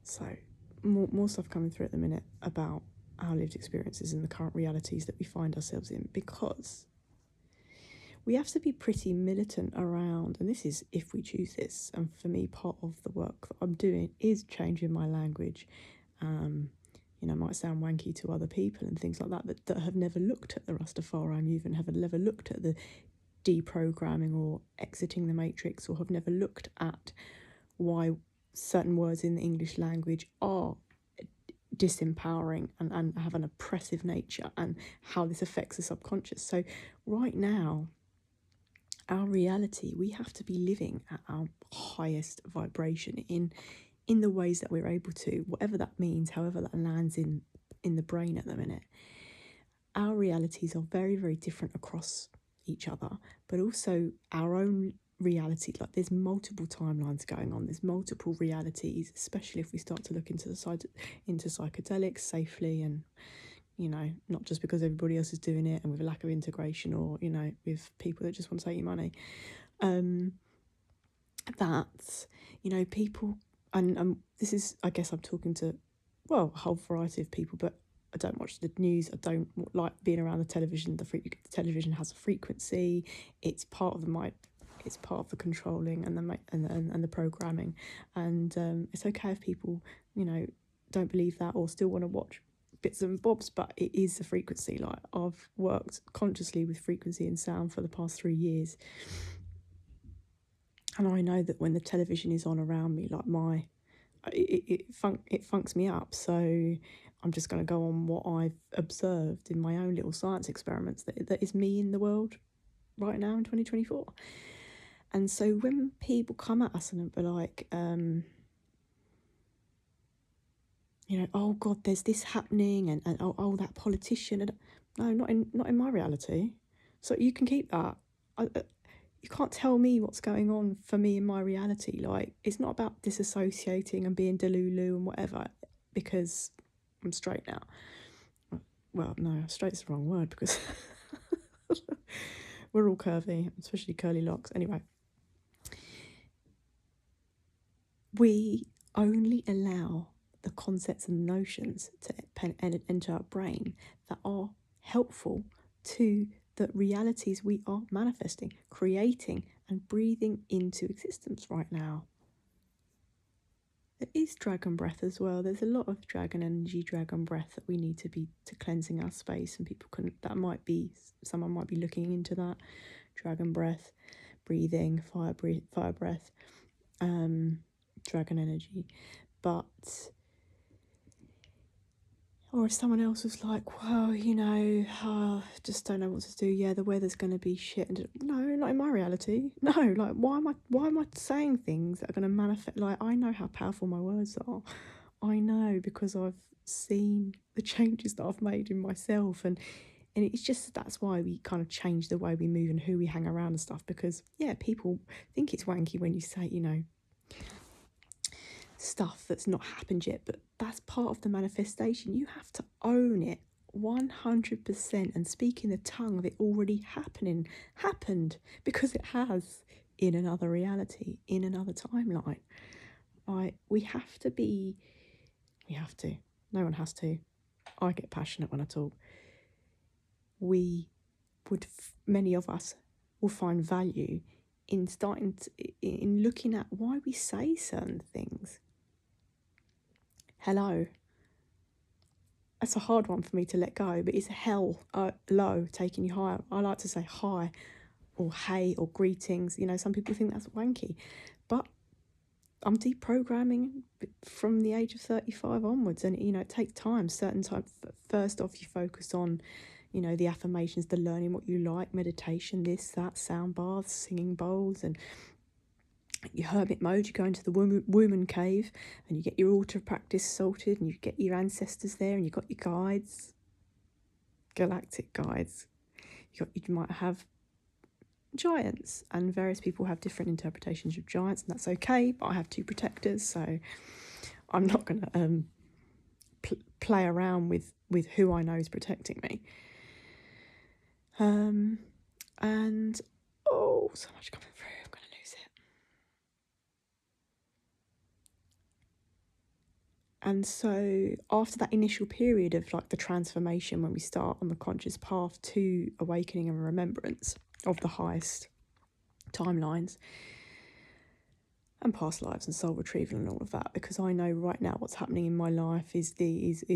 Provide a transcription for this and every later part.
So more stuff coming through at the minute about our lived experiences and the current realities that we find ourselves in, because we have to be pretty militant around, and this is if we choose this, and for me part of the work that I'm doing is changing my language. Might sound wanky to other people and things like that, but that have never looked at the Rastafari movement, have never looked at the deprogramming or exiting the matrix, or have never looked at why certain words in the English language are disempowering and have an oppressive nature, and how this affects the subconscious. So right now, our reality, we have to be living at our highest vibration in the ways that we're able to, whatever that means, however that lands in the brain at the minute. Our realities are very, very different across each other, but also our own reality. Like, there's multiple timelines going on, there's multiple realities, especially if we start to look into psychedelics safely, and not just because everybody else is doing it and with a lack of integration, or with people that just want to take your money. People, and this is, I guess I'm talking to, a whole variety of people, but I don't watch the news. I don't like being around the television. The television has a frequency. It's part of it's part of the controlling and the programming. And it's okay if people, don't believe that or still want to watch bits and bobs, but it is a frequency. Like, I've worked consciously with frequency and sound for the past 3 years. And I know that when the television is on around me, like it funks me up. So I'm just going to go on what I've observed in my own little science experiments that is me in the world right now in 2024. And so when people come at us and be like, oh God, there's this happening, and oh that politician, and no, not in my reality. So you can keep that. You can't tell me what's going on for me in my reality. Like, it's not about disassociating and being delulu and whatever, because I'm straight now. Well, no, straight's the wrong word, because we're all curvy, especially curly locks. Anyway, we only allow the concepts and notions to enter our brain that are helpful to the realities we are manifesting, creating, and breathing into existence right now. There is dragon breath as well. There's a lot of dragon energy, dragon breath that we need to cleansing our space, and someone might be looking into that. Dragon breath, breathing, fire breath, dragon energy. But, or if someone else was like, well, just don't know what to do. Yeah, the weather's going to be shit. And no, not in my reality. No, like, why am I saying things that are going to manifest? Like, I know how powerful my words are. I know, because I've seen the changes that I've made in myself. And it's just, that's why we kind of change the way we move and who we hang around and stuff. Because, yeah, people think it's wanky when you say, stuff that's not happened yet, but that's part of the manifestation. You have to own it 100% and speak in the tongue of it already happened, because it has, in another reality, in another timeline. We have to, no one has to. I get passionate when I talk. Many of us will find value in in looking at why we say certain things. Hello. That's a hard one for me to let go, but it's low, taking you higher. I like to say hi or hey or greetings. Some people think that's wanky, but I'm deprogramming from the age of 35 onwards, and it takes time. Certain time. First off, you focus on, the affirmations, the learning what you like, meditation, this, that, sound baths, singing bowls, and your hermit mode. You go into the woman cave and you get your altar practice sorted, and you get your ancestors there, and you've got your guides, galactic guides. You might have giants, and various people have different interpretations of giants, and that's okay, but I have 2 protectors, so I'm not going to play around with who I know is protecting me. And so much coming through, I'm going to lose it. And so after that initial period of like the transformation, when we start on the conscious path to awakening and remembrance of the highest timelines and past lives and soul retrieval and all of that, because I know right now what's happening in my life is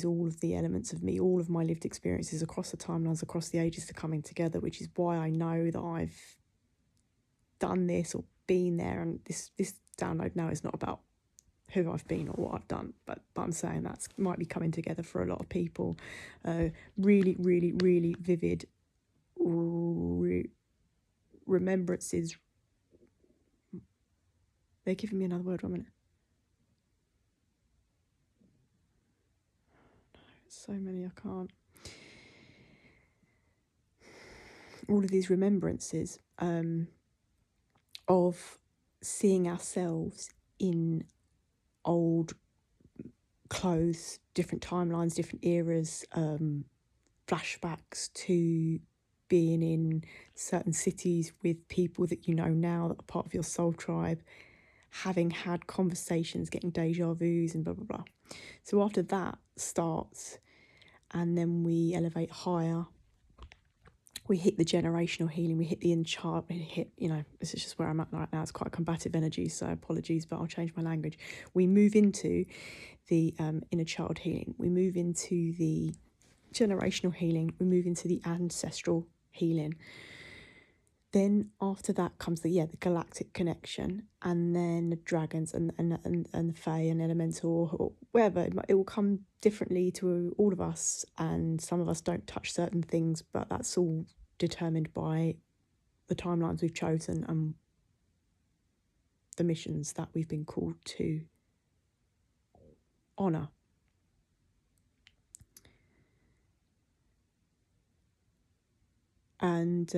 all of the elements of me, all of my lived experiences across the timelines, across the ages, are coming together, which is why I know that I've done this or been there. And this download now is not about who I've been or what I've done, but I'm saying that might be coming together for a lot of people. Really, really, really vivid remembrances. They're giving me another word, 1 minute. So many I can't. All of these remembrances of seeing ourselves in old clothes, different timelines, different eras, flashbacks to being in certain cities with people that you know now that are part of your soul tribe, having had conversations, getting deja vus and blah, blah, blah. So after that starts, and then we elevate higher, we hit the generational healing, we hit the inner child, we hit, this is just where I'm at right now. It's quite a combative energy, so apologies, but I'll change my language. We move into the inner child healing. We move into the generational healing. We move into the ancestral healing. Then after that comes the galactic connection, and then the dragons and the fae and elemental, or wherever. It will come differently to all of us, and some of us don't touch certain things, but that's all determined by the timelines we've chosen and the missions that we've been called to honour. And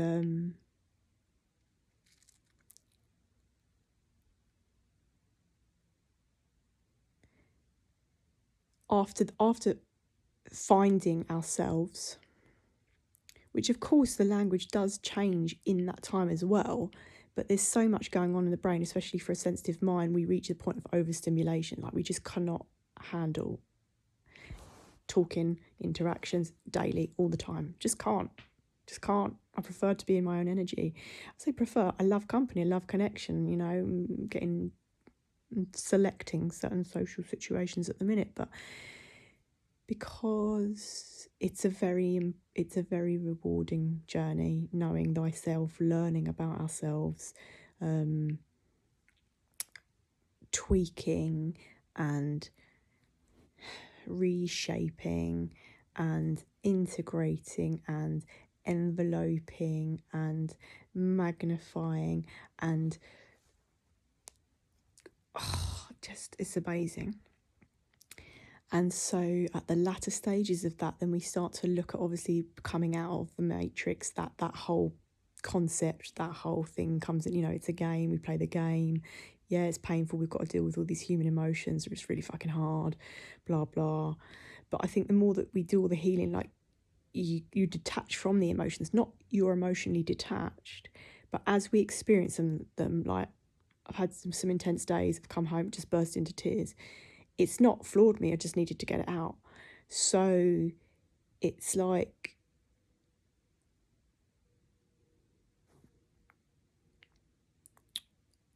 after finding ourselves, which of course the language does change in that time as well, but there's so much going on in the brain, especially for a sensitive mind. We reach the point of overstimulation, like we just cannot handle talking, interactions daily, all the time. Just can't. I prefer to be in my own energy. I say prefer, I love company, I love connection, selecting certain social situations at the minute, but because it's a very rewarding journey, knowing thyself, learning about ourselves, tweaking and reshaping and integrating and enveloping and magnifying, and it's amazing. And so at the latter stages of that, then we start to look at obviously coming out of the matrix, that whole concept, that whole thing comes in, it's a game, we play the game. Yeah, it's painful, we've got to deal with all these human emotions, it's really fucking hard, blah, blah. But I think the more that we do all the healing, like you detach from the emotions, not you're emotionally detached, but as we experience them, like I've had some intense days, I've come home, just burst into tears. It's not floored me, I just needed to get it out. So it's like,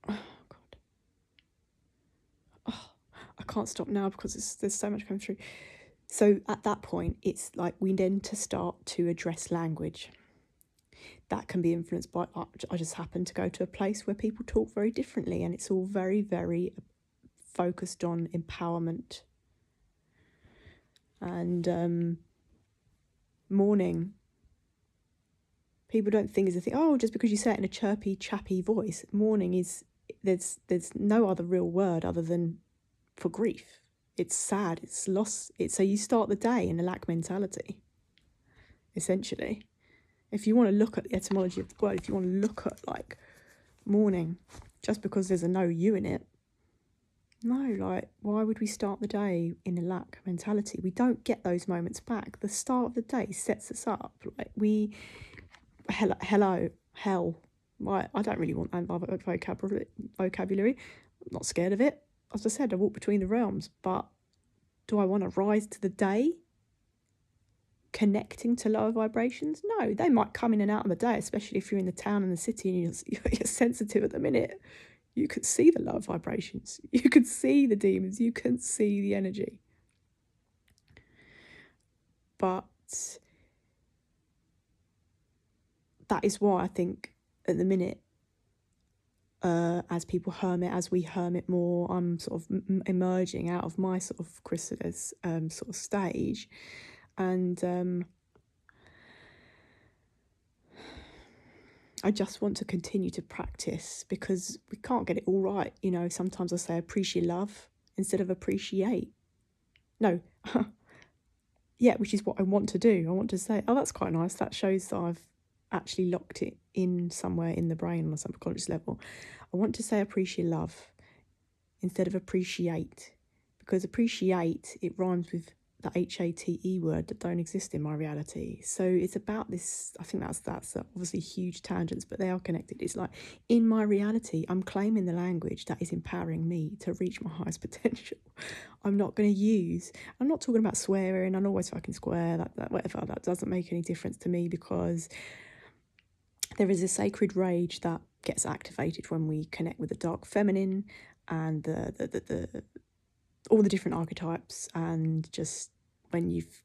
oh God. Oh, I can't stop now because there's so much coming through. So at that point, it's like we then to start to address language. That can be influenced by, I just happen to go to a place where people talk very differently, and it's all very, very focused on empowerment. And mourning. People don't think it's a thing, just because you say it in a chirpy, chappy voice. Mourning is, there's no other real word other than for grief. It's sad, it's loss. So you start the day in a lack mentality, essentially. If you want to look at the etymology of the word, if you want to look at like mourning, just because there's a no you in it, no, like, why would we start the day in a lack mentality? We don't get those moments back. The start of the day sets us up. Like hello, hell. Right, I don't really want that vocabulary. I'm not scared of it. As I said, I walk between the realms, but Do I want to rise to the day connecting to lower vibrations? No, they might come in and out of the day, especially if you're in the town and the city and you're sensitive at the minute. You could see the lower vibrations. You could see the demons. You can see the energy. But that is why I think at the minute, as people hermit, as we hermit more, I'm sort of emerging out of my sort of chrysalis sort of stage. And I just want to continue to practice, because we can't get it all right. You know, sometimes I say appreciate love instead of appreciate. No, yeah, which is what I want to do. I want to say, oh, that's quite nice. That shows that I've actually locked it in somewhere in the brain on a subconscious level. I want to say appreciate love instead of appreciate, because appreciate, it rhymes with the HATE word that don't exist in my reality. So it's about this. I think that's obviously huge tangents, but they are connected. It's like, in my reality, I'm claiming the language that is empowering me to reach my highest potential. I'm not talking about swearing. I'm always fucking swear, that whatever. That doesn't make any difference to me, because there is a sacred rage that gets activated when we connect with the dark feminine and the all the different archetypes, and just when you've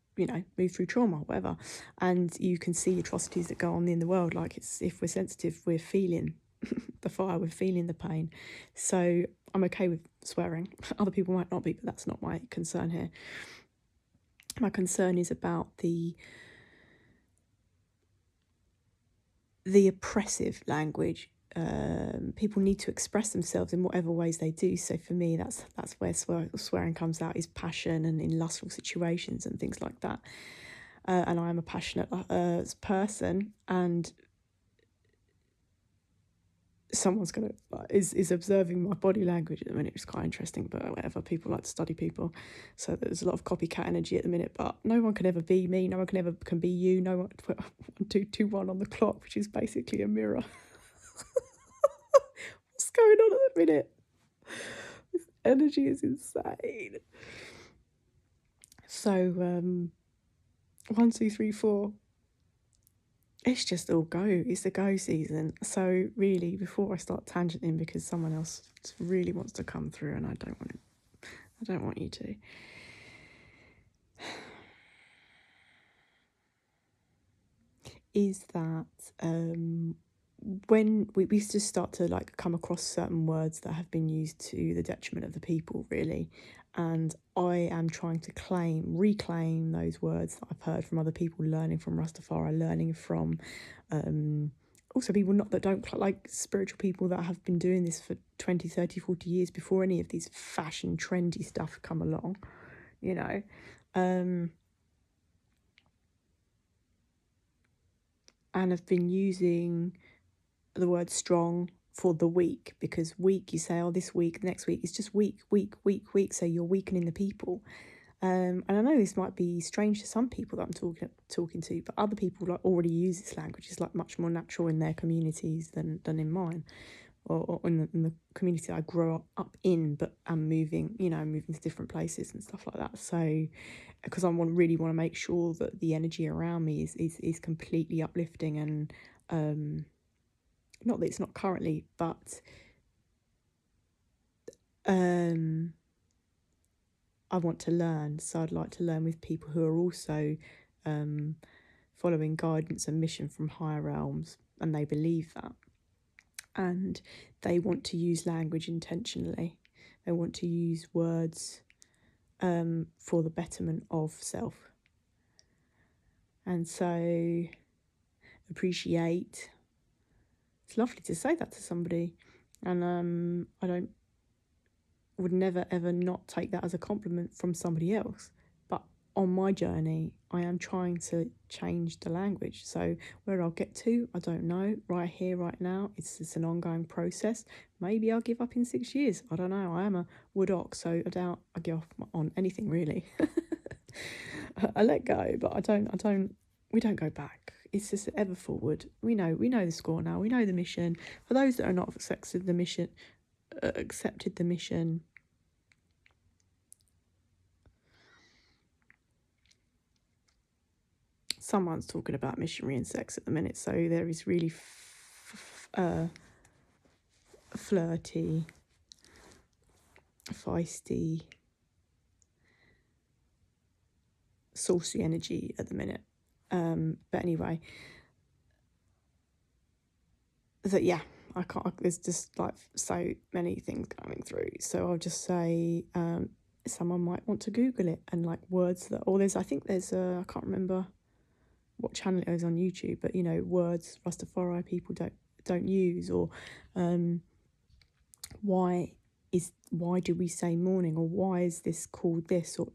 moved through trauma or whatever, and you can see atrocities that go on in the world. Like, it's, if we're sensitive, we're feeling the fire, we're feeling the pain. So I'm okay with swearing. Other people might not be, but that's not my concern here. My concern is about the oppressive language. People need to express themselves in whatever ways they do. So for me, that's where swearing comes out, is passion and in lustful situations and things like that. And I am a passionate person, and someone's is observing my body language at the minute. It's quite interesting, but whatever. People like to study people, so there's a lot of copycat energy at the minute. But no one can ever be me. No one can be you. No one. 1, 2, 2, 1 on the clock, which is basically a mirror. What's going on at the minute? This energy is insane. So 1, 2, 3, 4. It's just all go. It's the go season. So really, before I start tangenting, because someone else really wants to come through, and I don't want you to. Is that when we used to start to like come across certain words that have been used to the detriment of the people, really, and I am trying to reclaim those words that I've heard from other people, learning from Rastafari, learning from also people that don't, like spiritual people that have been doing this for 20, 30, 40 years before any of these fashion trendy stuff come along, and have been using the word strong for the weak, because weak, you say, oh, this week, the next week, it's just weak, so you're weakening the people. And I know this might be strange to some people that I'm talking to, but other people like already use this language. It's like much more natural in their communities than in mine, or in the community I grew up in, but I'm moving to different places and stuff like that. So because I really want to make sure that the energy around me is completely uplifting, and not that it's not currently, but I want to learn. So I'd like to learn with people who are also following guidance and mission from higher realms, and they believe that. And they want to use language intentionally. They want to use words for the betterment of self. And so appreciate. It's lovely to say that to somebody. And I would never ever not take that as a compliment from somebody else. But on my journey, I am trying to change the language. So where I'll get to, I don't know. Right here, right now, it's an ongoing process. Maybe I'll give up in 6 years. I don't know. I am a wood ox, so I doubt I give up on anything really. I let go, but we don't go back. It's just ever forward. We know the score now. We know the mission. For those that are not accepted the mission, someone's talking about missionary and sex at the minute, so there is really flirty, feisty, saucy energy at the minute. But anyway, that I can't. There's just like so many things going through. So I'll just say, someone might want to Google it and like words that, or I think there's I can't remember what channel it is on YouTube, but words Rastafari people don't use, or why do we say morning, or why is this called this, or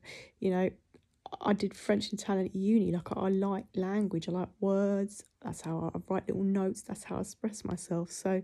I did French and Italian at uni. Like I like language, I like words. That's how I write little notes. That's how I express myself. So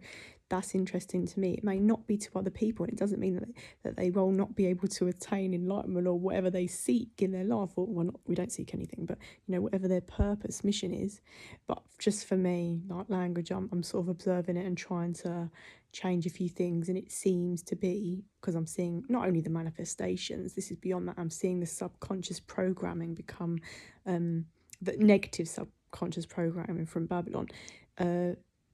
that's interesting to me. It may not be to other people, and it doesn't mean that they will not be able to attain enlightenment or whatever they seek in their life. Or we don't seek anything, but whatever their purpose, mission is. But just for me, like language, I'm sort of observing it and trying to change a few things, and it seems to be because I'm seeing not only the manifestations, this is beyond that, I'm seeing the subconscious programming become the negative subconscious programming from Babylon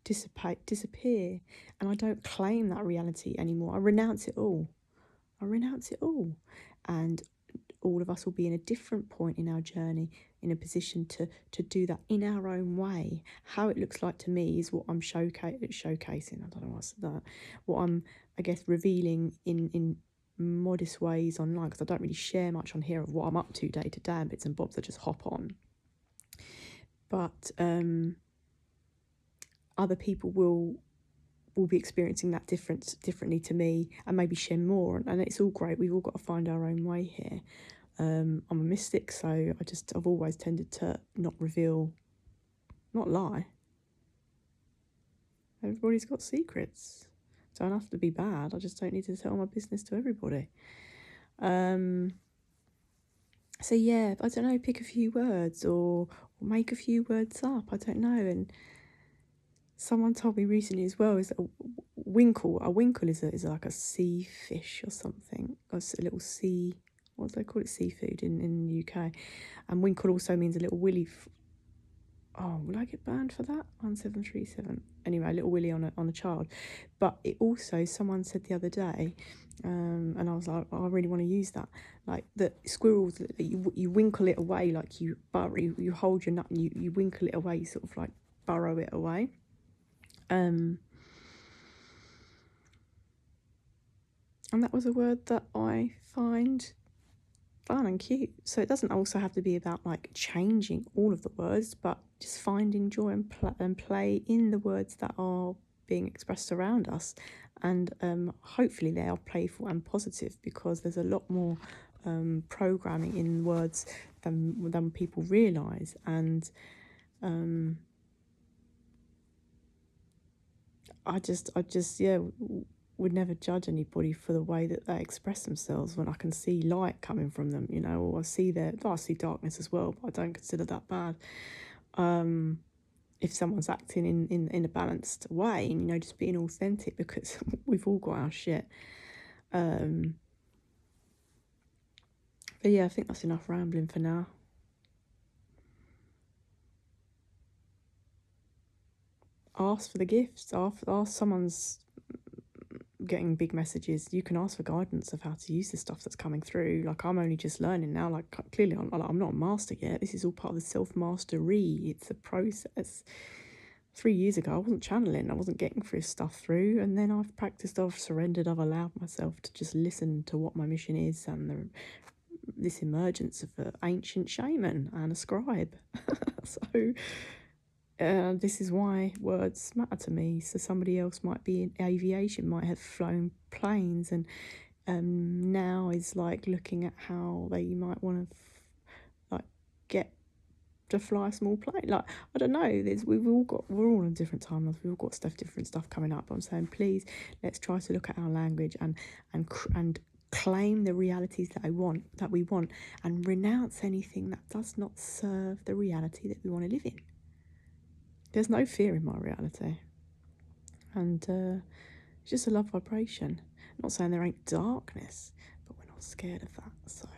disappear, and I don't claim that reality anymore. I renounce it all, and all of us will be in a different point in our journey, in a position to do that in our own way. How it looks like to me is what I'm showcasing. I don't know what's that. What I'm, I guess, revealing in modest ways online, because I don't really share much on here of what I'm up to day to day and bits and bobs. I just hop on. But other people will be experiencing that differently to me, and maybe share more, and it's all great. We've all got to find our own way here. I'm a mystic, so I've always tended to not reveal, not lie. Everybody's got secrets. Don't have to be bad. I just don't need to tell my business to everybody. So yeah, I don't know, pick a few words or make a few words up. I don't know. And someone told me recently as well is that a winkle is like a sea fish or something. Or a little sea, what do they call it? Seafood in the UK. And winkle also means a little willy. Oh, will I get banned for that? 1737. Anyway, a little willy on a child. But it also, someone said the other day, and I was like, I really want to use that. Like the squirrels, you winkle it away, like you hold your nut and you winkle it away, you sort of like burrow it away. And that was a word that I find fun and cute. So it doesn't also have to be about like changing all of the words, but just finding joy and play in the words that are being expressed around us. And hopefully they are playful and positive, because there's a lot more programming in words than people realise. And I just would never judge anybody for the way that they express themselves when I can see light coming from them, or I see darkness as well, but I don't consider that bad. If someone's acting in a balanced way and, just being authentic, because we've all got our shit. But yeah, I think that's enough rambling for now. Ask for the gifts. Ask someone's getting big messages. You can ask for guidance of how to use the stuff that's coming through. Like, I'm only just learning now. Like, clearly I'm not a master yet. This is all part of the self-mastery. It's a process. 3 years ago I wasn't channeling, I wasn't getting stuff through, and then I've practiced, I've surrendered, I've allowed myself to just listen to what my mission is, and this emergence of an ancient shaman and a scribe. So this is why words matter to me. So somebody else might be in aviation, might have flown planes, and now is like looking at how they might want to get to fly a small plane. Like, I don't know, we're all on different timelines, we've all got different stuff coming up. I'm saying, please, let's try to look at our language and claim the realities that we want, and renounce anything that does not serve the reality that we want to live in. There's no fear in my reality, and it's just a love vibration. I'm not saying there ain't darkness, but we're not scared of that. So